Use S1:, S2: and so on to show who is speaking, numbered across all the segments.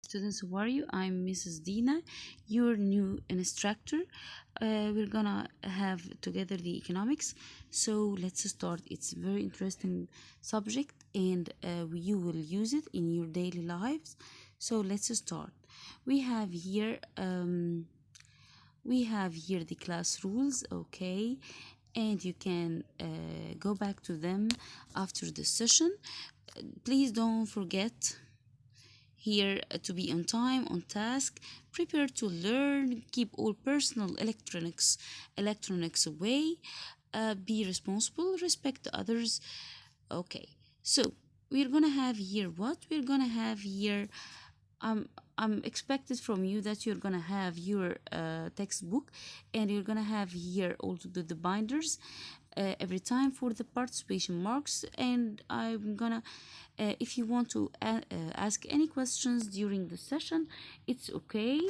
S1: Students, how are you? I'm Mrs. Dina, your new instructor. We're gonna have together the economics. So let's start. It's a very interesting subject, and you will use it in your daily lives. So let's start. We have here we have here the class rules, okay, and you can go back to them after the session. Please don't forget here to be on time, on task, prepare to learn, keep all personal electronics away, be responsible, respect others. Okay, so we're gonna have here what? We're gonna have here I'm expected from you that you're gonna have your textbook, and you're gonna have here also the binders every time for the participation marks. And I'm gonna if you want to ask any questions during the session, it's okay,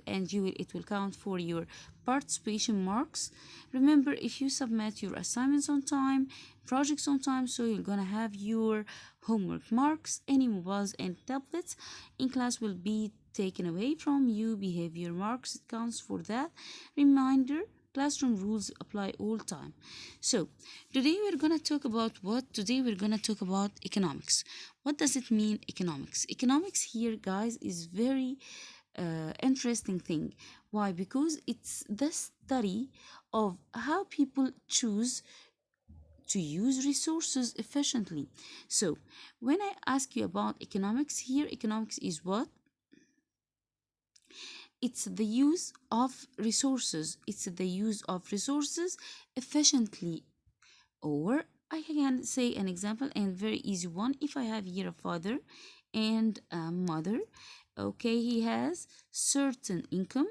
S1: and it will count for your participation marks. Remember, if you submit your assignments on time, projects on time, so you're gonna have your homework marks. Any mobiles and tablets in class will be taken away from you. Behavior marks, it counts for that. Reminder, classroom rules apply all time. So today we're going to talk about what? Today we're going to talk about economics. What does it mean, economics? Economics here, guys, is very interesting thing. Why? Because it's the study of how people choose to use resources efficiently. So when I ask you about economics here, economics is what? It's the use of resources. It's the use of resources efficiently. Or I can say an example, and very easy one. If I have here a father and a mother, okay, he has certain income,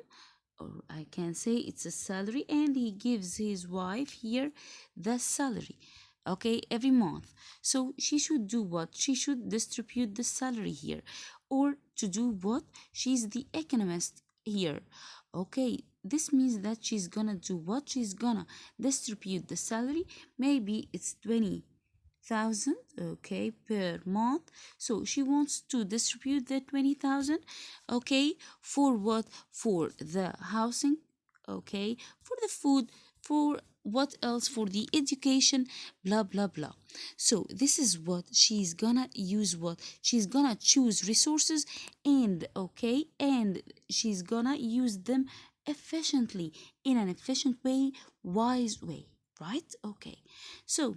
S1: or I can say it's a salary, and he gives his wife here the salary, okay, every month. So she should do what? She should distribute the salary here. Or to do what? She's the economist here. Okay, this means that she's gonna do what? She's gonna distribute the salary. Maybe it's 20,000, okay, per month. So she wants to distribute the 20,000, okay, for what? For the housing, okay, for the food, for what else? For the education, blah blah blah. So this is what she's gonna use. What she's gonna choose resources, and okay, and she's gonna use them efficiently, in an efficient way, wise way, right? Okay, so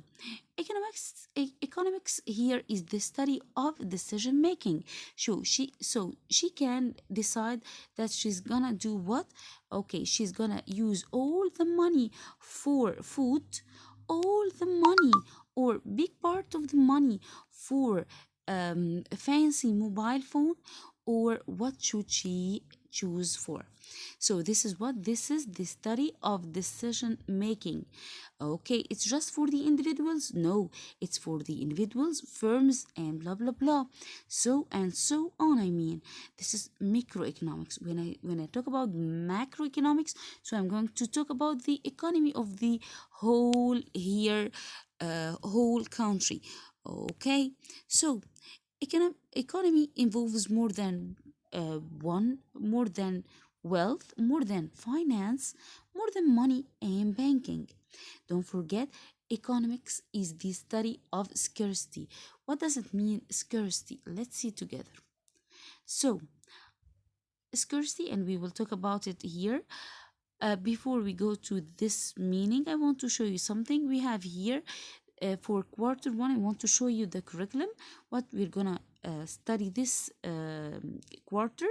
S1: economics here is the study of decision making. So she can decide that she's gonna do what? Okay, she's gonna use all the money for food, all the money, or big part of the money for a fancy mobile phone, or what should she choose for? So this is what? This is the study of decision making. Okay, it's just for the individuals? No, it's for the individuals, firms, and blah blah blah. So and so on. I mean, this is microeconomics. When I talk about macroeconomics, so I'm going to talk about the economy of the whole here, whole country. Okay, so economy involves more than wealth, more than finance, more than money and banking. Don't forget, economics is the study of scarcity. What does it mean, scarcity? Let's see together. So, scarcity, and we will talk about it here. Before we go to this meaning, I want to show you something we have here. For quarter one, I want to show you the curriculum, what we're gonna study this quarter.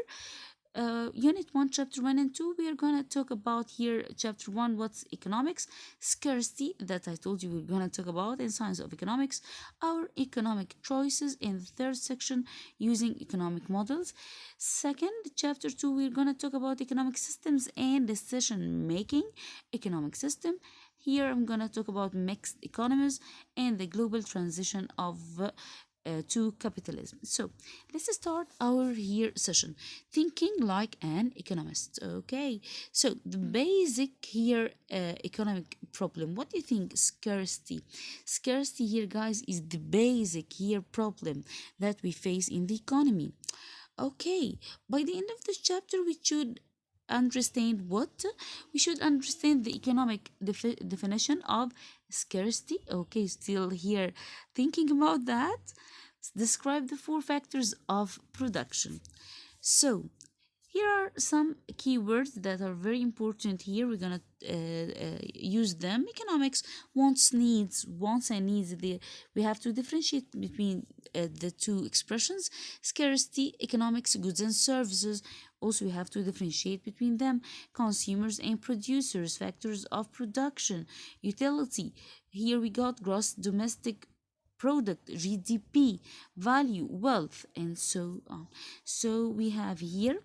S1: Unit 1, chapter 1 and 2, we are going to talk about here chapter 1, what's economics, scarcity, that I told you we're going to talk about, and science of economics, our economic choices in the third section, using economic models. Second, chapter 2, we're going to talk about economic systems and decision making, economic system. Here I'm going to talk about mixed economies and the global transition of to capitalism. So let's start our here session, thinking like an economist. Okay, so the basic here economic problem, what do you think? Scarcity here, guys, is the basic here problem that we face in the economy. Okay, by the end of this chapter, we should understand what? We should understand the economic definition of scarcity. Okay, still here thinking about that. Describe the four factors of production. So, here are some keywords that are very important here. We're gonna use them. Economics, wants and needs. We have to differentiate between the two expressions. Scarcity, economics, goods and services. Also, we have to differentiate between them. Consumers and producers, factors of production. Utility. Here we got gross domestic product, GDP, value, wealth, and so on. So we have here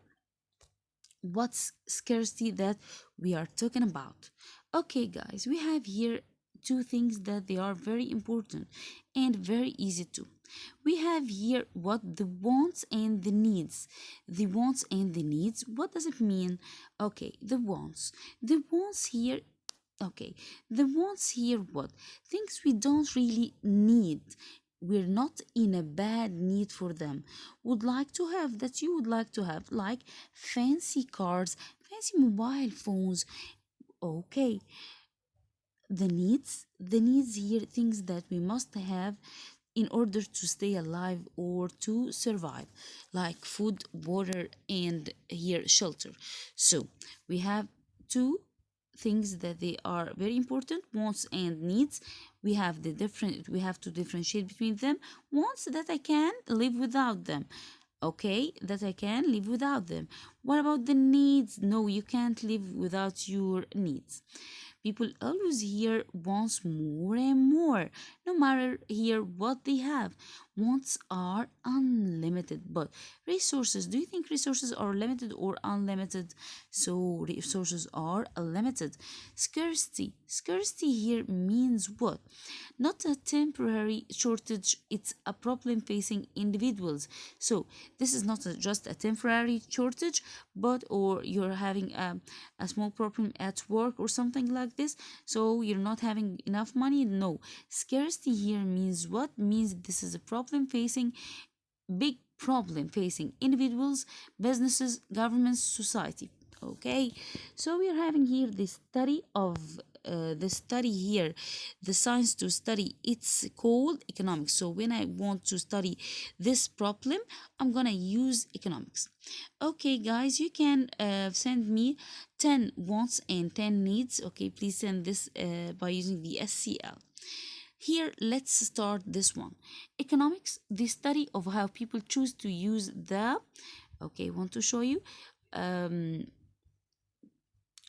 S1: what's scarcity that we are talking about. Okay, guys, we have here two things that they are very important and very easy to. We have here what the wants and the needs. The wants and the needs, what does it mean? Okay, the wants. The wants here, okay, the wants here, what? Things we don't really need. We're not in a bad need for them. Would like to have, that you would like to have, like fancy cars, fancy mobile phones. Okay, the needs here, things that we must have in order to stay alive or to survive, like food, water, and here shelter. So we have two things that they are very important, wants and needs. We have to differentiate between them. Wants, that I can live without them. Okay, that I can live without them. What about the needs? No, you can't live without your needs. People always here wants more and more, no matter here what they have. Wants are unlimited, but resources, do you think resources are limited or unlimited? So resources are limited. Scarcity here means what? Not a temporary shortage, it's a problem facing individuals. So this is not just a temporary shortage, but or you're having a small problem at work or something like this, so you're not having enough money. No, scarcity here means what? Means this is a problem facing, big problem facing individuals, businesses, governments, society. Okay, so we are having here the study here, the science to study, it's called economics. So when I want to study this problem, I'm gonna use economics. Okay, guys, you can send me 10 wants and 10 needs. Okay, please send this by using the SCL. Here, let's start this one. Economics, the study of how people choose to use the, okay, want to show you. Um,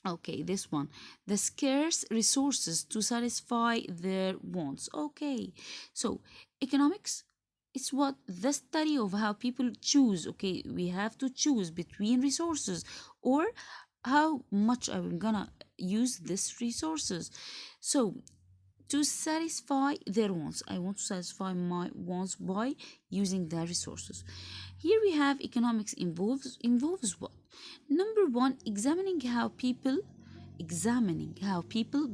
S1: okay, this one. The scarce resources to satisfy their wants. Okay, so economics, it's what the study of how people choose. Okay, we have to choose between resources or how much I'm gonna use these resources. So to satisfy their wants. I want to satisfy my wants by using the resources. Here we have economics involves what? Number one, examining how people,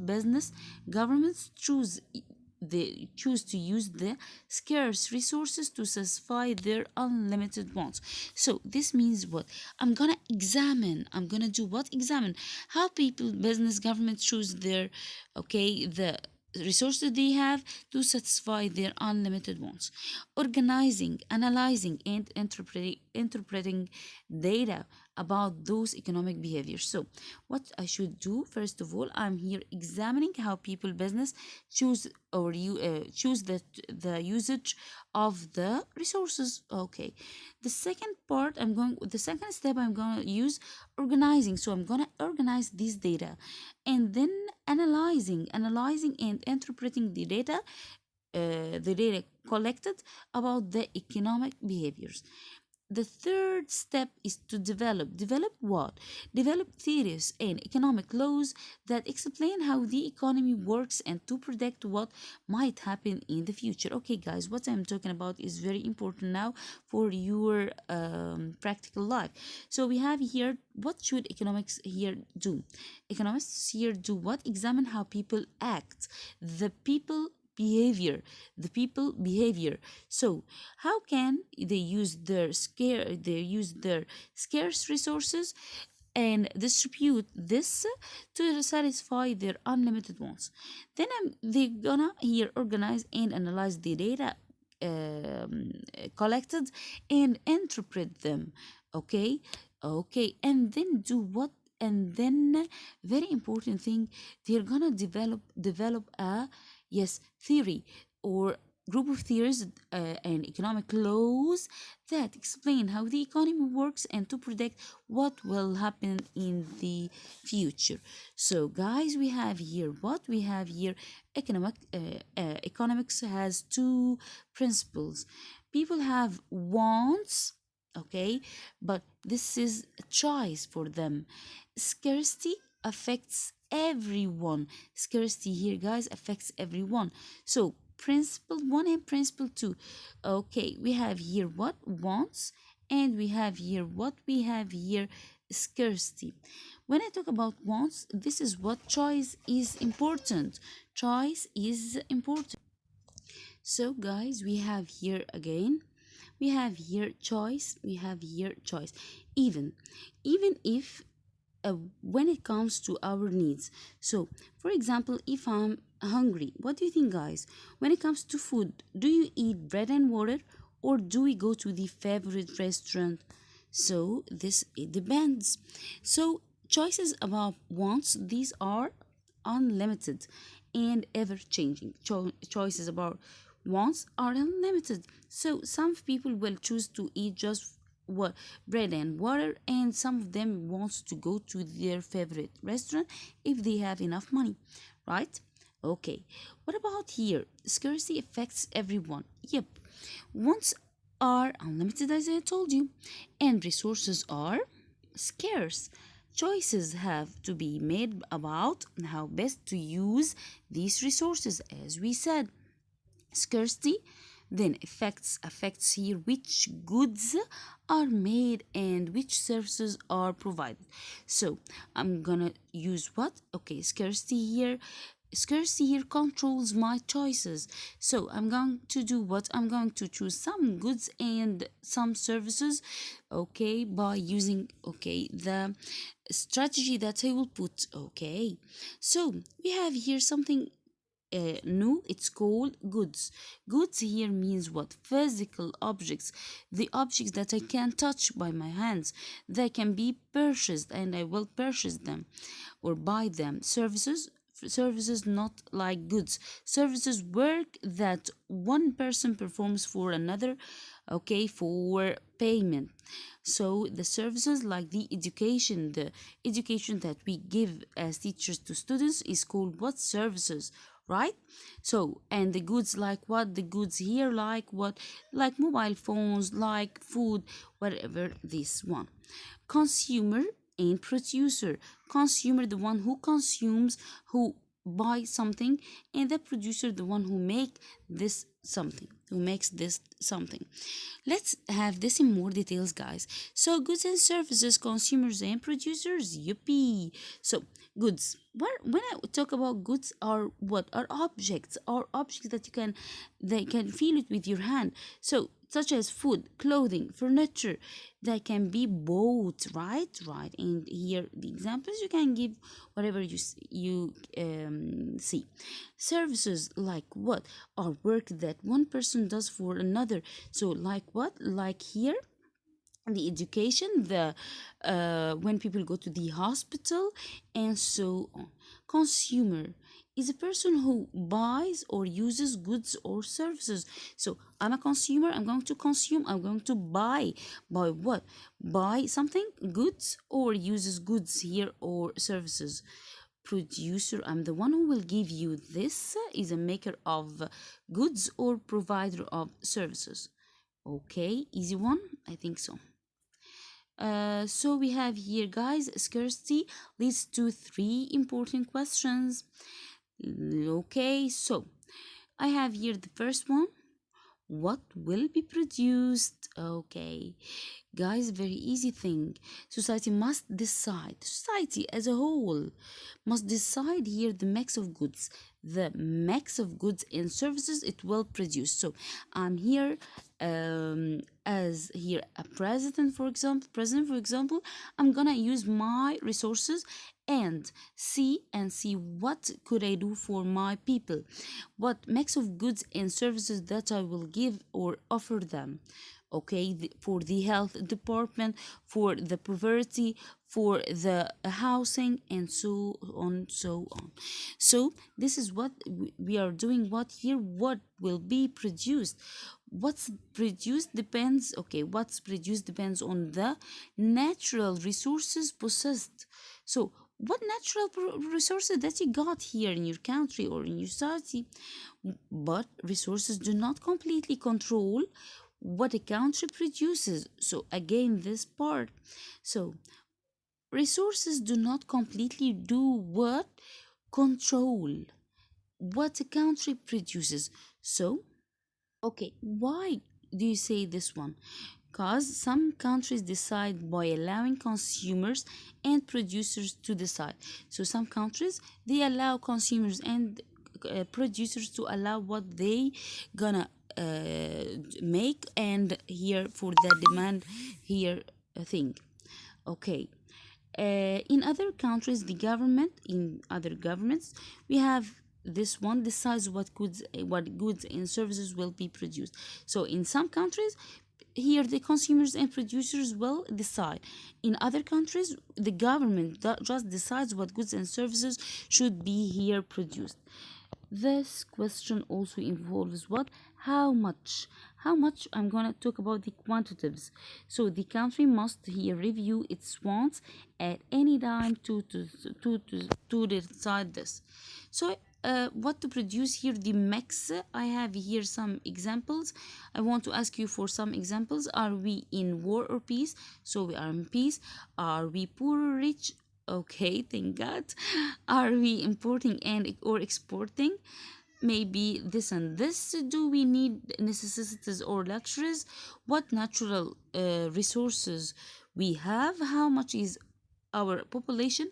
S1: business, governments choose to use the scarce resources to satisfy their unlimited wants. So this means what? I'm gonna do what? Examine how people, business, government choose their, okay, the resources they have to satisfy their unlimited wants. Organizing, analyzing, and interpreting data about those economic behaviors. So what I should do, first of all, I'm here examining how people, business choose or you choose the usage of the resources. Okay, the second step, I'm going to use organizing. So I'm going to organize this data, and then analyzing and interpreting the data collected about the economic behaviors. The third step is to develop what? Develop theories and economic laws that explain how the economy works and to predict what might happen in the future. Okay, guys, what I'm talking about is very important now for your practical life. So we have here, what should economics here do? Economists here do what? Examine how people act. The behavior, the people behavior. So how can they use their scarce resources and distribute this to satisfy their unlimited wants. Then they're gonna here organize and analyze the data collected and interpret them. Okay, okay, and then do what? And then very important thing, they're gonna develop a, yes, theory or group of theories and economic laws that explain how the economy works and to predict what will happen in the future. So guys, we have here what we have here. Economics has two principles. People have wants, okay, but this is a choice for them. Scarcity affects everyone. Scarcity here, guys, affects everyone. So principle one and principle two. Okay, we have here what wants, and we have here what we have here, scarcity. When I talk about wants, this is what choice is important. Choice is important. So guys, we have here again, we have here choice, we have here choice. Even if when it comes to our needs. So, for example, if I'm hungry, what do you think, guys? When it comes to food, do you eat bread and water, or do we go to the favorite restaurant? So, this it depends. So, choices about wants, these are unlimited and ever changing. Choices about wants are unlimited. So, some people will choose to eat just what bread and water, and some of them wants to go to their favorite restaurant if they have enough money, right? Okay, what about here? Scarcity affects everyone. Yep, wants are unlimited, as I told you, and resources are scarce. Choices have to be made about how best to use these resources, as we said. Scarcity then affects here which goods are made and which services are provided. So I'm gonna use what? Okay, scarcity here controls my choices. So I'm going to do what? I'm going to choose some goods and some services, okay, by using, okay, the strategy that I will put. Okay, so we have here something new. It's called goods. Goods here means what? Physical objects, the objects that I can touch by my hands. They can be purchased, and I will purchase them or buy them. Services not like goods. Services work that one person performs for another, okay, for payment. So the services like the education that we give as teachers to students is called what? Services, right? So, and the goods like what? The goods here like what? Like mobile phones, like food, whatever. This one. Consumer and producer. Consumer, the one who consumes, who buy something, and the producer, the one who makes this something. Let's have this in more details, guys. So goods and services, consumers and producers. Yippee! So goods, when I talk about goods, are what? Are objects that they can feel it with your hand. So such as food, clothing, furniture, that can be bought, right. And here the examples you can give, whatever you see. Services like what? Are work that one person does for another. So like what? Like here, the education, the when people go to the hospital, and so on. Consumer is a person who buys or uses goods or services. So I'm a consumer, I'm going to consume, I'm going to buy what? Buy something, goods, or uses goods here or services. Producer, I'm the one who will give you this, is a maker of goods or provider of services. Okay, easy one, I think so. So we have here, guys, scarcity leads to three important questions. Okay, so I have here the first one. What will be produced? Okay, Guys, very easy thing. Society must decide, society as a whole must decide here the mix of goods, the mix of goods and services it will produce. So I'm here as here a president for example, I'm gonna use my resources and see what could I do for my people, what mix of goods and services that I will give or offer them. Okay, for the health department, for the poverty, for the housing, and so on. So this is what we are doing. What here, what will be produced, what's produced depends, okay, what's produced depends on the natural resources possessed. So what natural resources that you got here in your country or in your society. But resources do not completely control what a country produces. So again, this part. So resources do not completely do what? Control what a country produces. So, okay, why do you say this one? Because some countries decide by allowing consumers and producers to decide. So some countries they allow consumers and producers to allow what they gonna make, and here for the demand here thing. Okay. In other countries, in other governments, we have this one decides what goods and services will be produced. So in some countries, here the consumers and producers will decide. In other countries, the government just decides what goods and services should be here produced. This question also involves what? How much? How much? I'm gonna talk about the quantitatives. So the country must here review its wants at any time to decide this. So what to produce here? The mix. I have here some examples. I want to ask you for some examples. Are we in war or peace? So we are in peace. Are we poor or rich? Okay, thank God. Are we importing and or exporting? Maybe this and this. Do we need necessities or luxuries? What natural resources we have? How much is our population?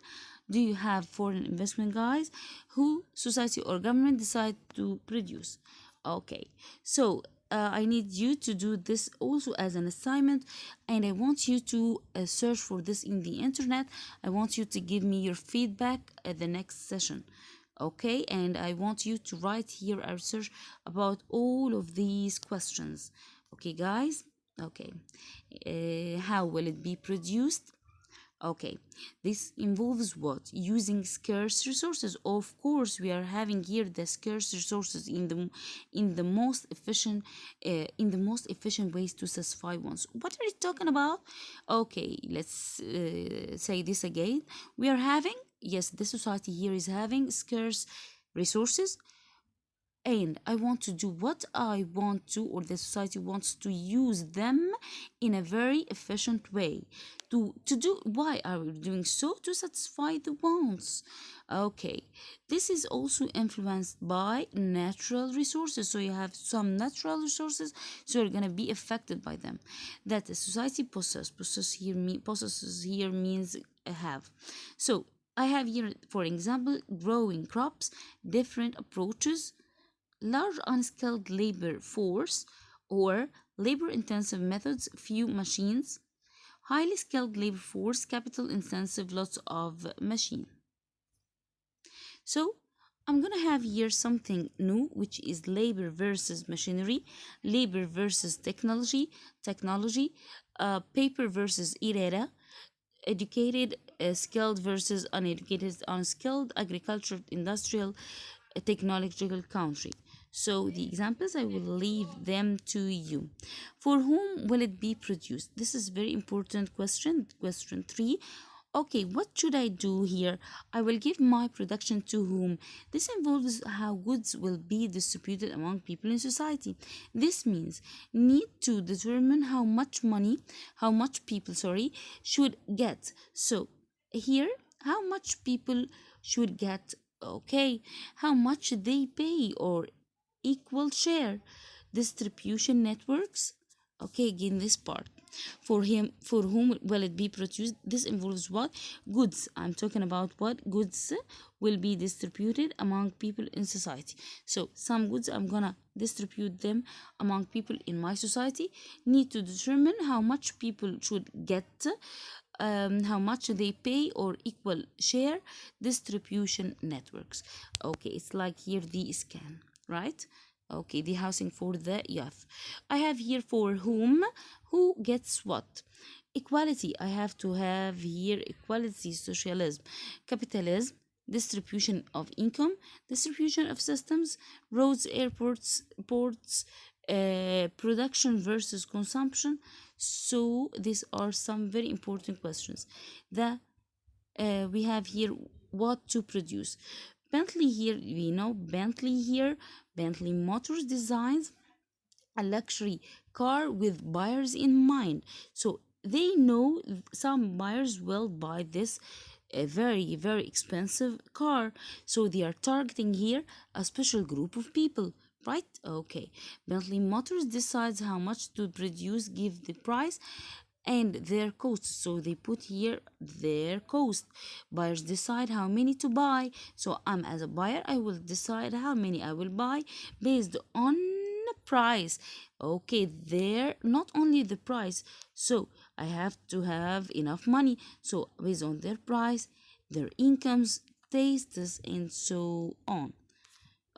S1: Do you have foreign investment, guys? Who society or government decide to produce? Okay, so I need you to do this also as an assignment, and I want you to search for this in the internet. I want you to give me your feedback at the next session. Okay, and I want you to write here a research about all of these questions. Okay, guys. Okay, how will it be produced? Okay, this involves what? Using scarce resources. Of course, we are having here the scarce resources in the most efficient ways to satisfy wants. What are you talking about? Okay, let's say this again. We are having, yes, the society here is having scarce resources, and I want to do what I want to, or the society wants to use them in a very efficient way. To do, why are we doing so? To satisfy the wants. Okay, this is also influenced by natural resources. So you have some natural resources, so you're gonna be affected by them. That the society possesses here means have. So I have here, for example, growing crops, different approaches, large unskilled labor force or labor intensive methods, few machines, highly skilled labor force, capital intensive, lots of machine. So I'm gonna have here something new, which is labor versus machinery, labor versus technology, paper versus era, educated, skilled versus uneducated, unskilled, agricultural, industrial, technological country. So the examples, I will leave them to you. For whom will it be produced? This is very important question. Question 3. Okay, what should I do here? I will give my production to whom? This involves how goods will be distributed among people in society. This means need to determine how much people, should get. So here, how much people should get, okay, how much they pay or equal share, distribution networks. Okay, again, this part. For whom will it be produced? This involves what? Goods. I'm talking about what goods will be distributed among people in society. So some goods I'm gonna distribute them among people in my society. Need to determine how much people should get, how much they pay, or equal share. Distribution networks. Okay, it's like here the scan, right? Okay, the housing for the youth. I have here for whom, who gets what. Equality, I have to have here equality, socialism, capitalism, distribution of income, distribution of systems, roads, airports, ports, production versus consumption. So these are some very important questions. We have here what to produce. Bentley here, we know Bentley here. Bentley Motors designs a luxury car with buyers in mind. So they know some buyers will buy this a very, very expensive car. So they are targeting here a special group of people, right? Okay. Bentley Motors decides how much to produce, give the price and their cost. So they put here their cost. Buyers decide how many to buy. So I'm as a buyer, I will decide how many I will buy based on price. Okay, there not only the price. So I have to have enough money. So based on their price, their incomes, tastes, and so on.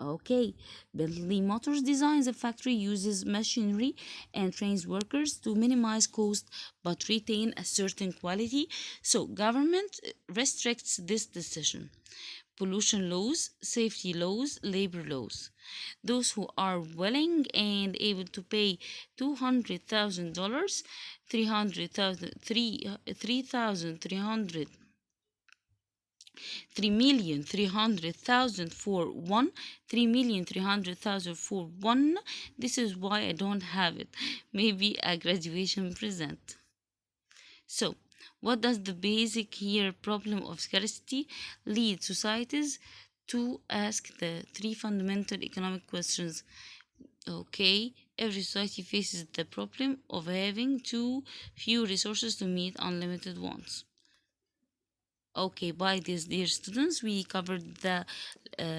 S1: Okay, Bentley Motors designs a factory, uses machinery, and trains workers to minimize cost but retain a certain quality. So, government restricts this decision. Pollution laws, safety laws, labor laws. Those who are willing and able to pay $200,000, 3,300 3,300,000 for one, 3,300,000 for one. This is why I don't have it. Maybe a graduation present. So, what does the basic here problem of scarcity lead societies to ask the three fundamental economic questions? Okay, every society faces the problem of having too few resources to meet unlimited wants. Okay, by this, dear students, we covered the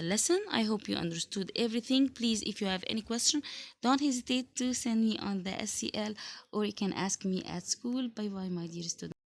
S1: lesson. I hope you understood everything. Please, if you have any question, don't hesitate to send me on the SCL or you can ask me at school. Bye bye, my dear students.